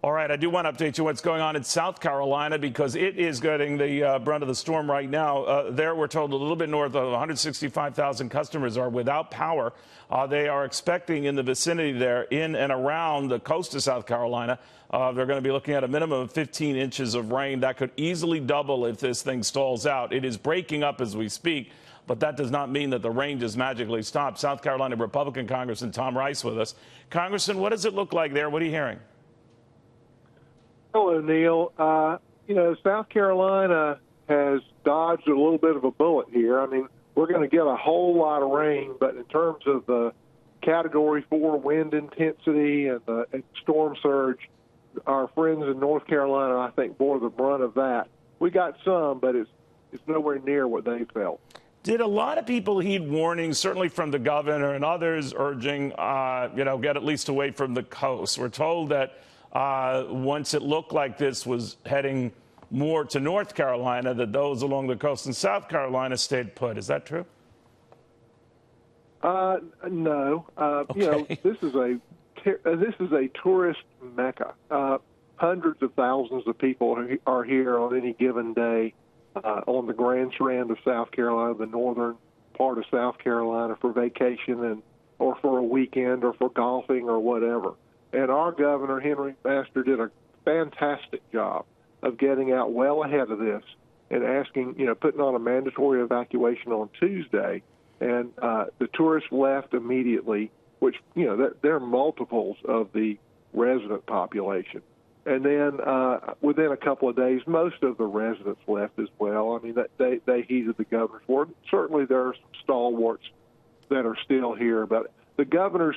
All right, I do want to update you what's going on in South Carolina because it is getting the brunt of the storm right now. There, we're told a little bit north of 165,000 customers are without power. They are expecting in the vicinity there, in and around the coast of South Carolina, they're going to be looking at a minimum of 15 inches of rain. That could easily double if this thing stalls out. It is breaking up as we speak, but that does not mean that the rain just magically stops. South Carolina Republican Congressman Tom Rice with us. Congressman, what does it look like there? What are you hearing? Hello, Neil. South Carolina has dodged a little bit of a bullet here. I mean, we're going to get a whole lot of rain, but in terms of the Category 4 wind intensity and the storm surge, our friends in North Carolina, I think, bore the brunt of that. We got some, but it's nowhere near what they felt. Did a lot of people heed warnings, certainly from the governor and others, urging, get at least away from the coast? We're told that once it looked like this was heading more to North Carolina, that those along the coast in South Carolina stayed put. Is that true? No. Okay. This is a tourist mecca. Hundreds of thousands of people are here on any given day on the Grand Strand of South Carolina, the northern part of South Carolina, for vacation or for a weekend or for golfing or whatever. And our governor, Henry Master, did a fantastic job of getting out well ahead of this and putting on a mandatory evacuation on Tuesday. And the tourists left immediately, which, they're multiples of the resident population. And then within a couple of days, most of the residents left as well. I mean, they heeded the governor's word. Certainly there are some stalwarts that are still here, but the governor's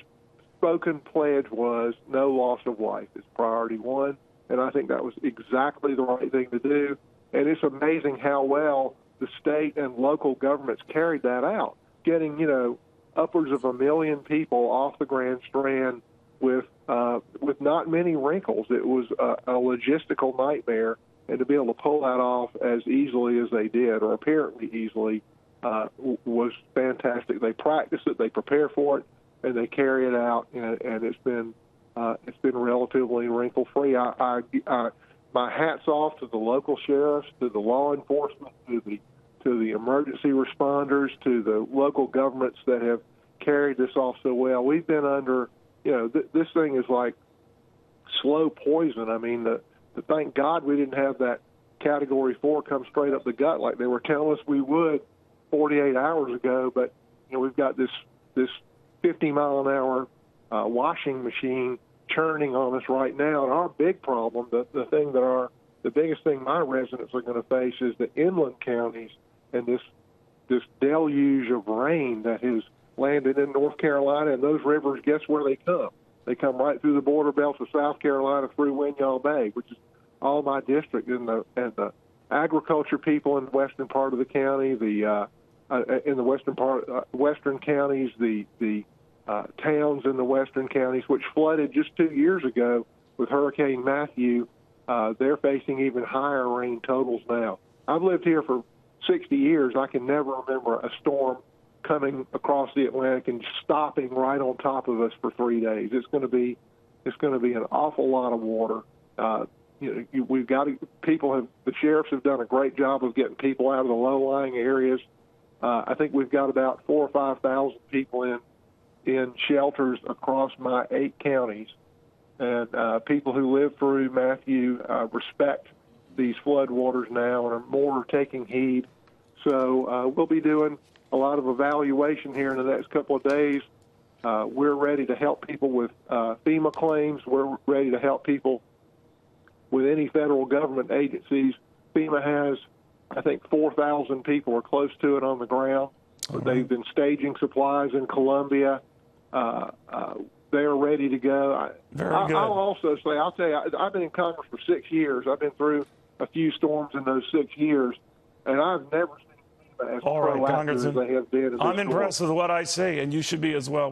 spoken pledge was no loss of life is priority one, and I think that was exactly the right thing to do. And it's amazing how well the state and local governments carried that out, getting upwards of 1 million people off the Grand Strand with not many wrinkles. It was a logistical nightmare, and to be able to pull that off as easily as they did, or apparently easily, was fantastic. They practice it, they prepare for it, and they carry it out, and it's been relatively wrinkle-free. My hat's off to the local sheriffs, to the law enforcement, to the emergency responders, to the local governments that have carried this off so well. We've been under, this thing is like slow poison. I mean, thank God we didn't have that Category 4 come straight up the gut like they were telling us we would 48 hours ago. But we've got this 50-mile-an-hour washing machine churning on us right now. And our big problem, the biggest thing my residents are going to face is the inland counties and this deluge of rain that has landed in North Carolina. And those rivers, guess where they come? They come right through the border belts of South Carolina through Winyaw Bay, which is all my district, and the agriculture people in the western part of the county, in the western counties, the towns in the western counties, which flooded just 2 years ago with Hurricane Matthew, they're facing even higher rain totals now. I've lived here for 60 years. I can never remember a storm coming across the Atlantic and stopping right on top of us for 3 days. It's going to be an awful lot of water. The sheriffs have done a great job of getting people out of the low-lying areas. I think we've got about 4,000 or 5,000 people in shelters across my 8 counties, and people who lived through Matthew respect these floodwaters now and are more taking heed. So we'll be doing a lot of evaluation here in the next couple of days. We're ready to help people with FEMA claims. We're ready to help people with any federal government agencies. FEMA has, I think, 4,000 people or close to it on the ground. They've been staging supplies in Columbia. They're ready to go. Very good. I'll tell you, I've been in Congress for 6 years. I've been through a few storms in those 6 years, and I've never seen FEMA as proactive as they have been. I'm impressed with what I see, and you should be as well.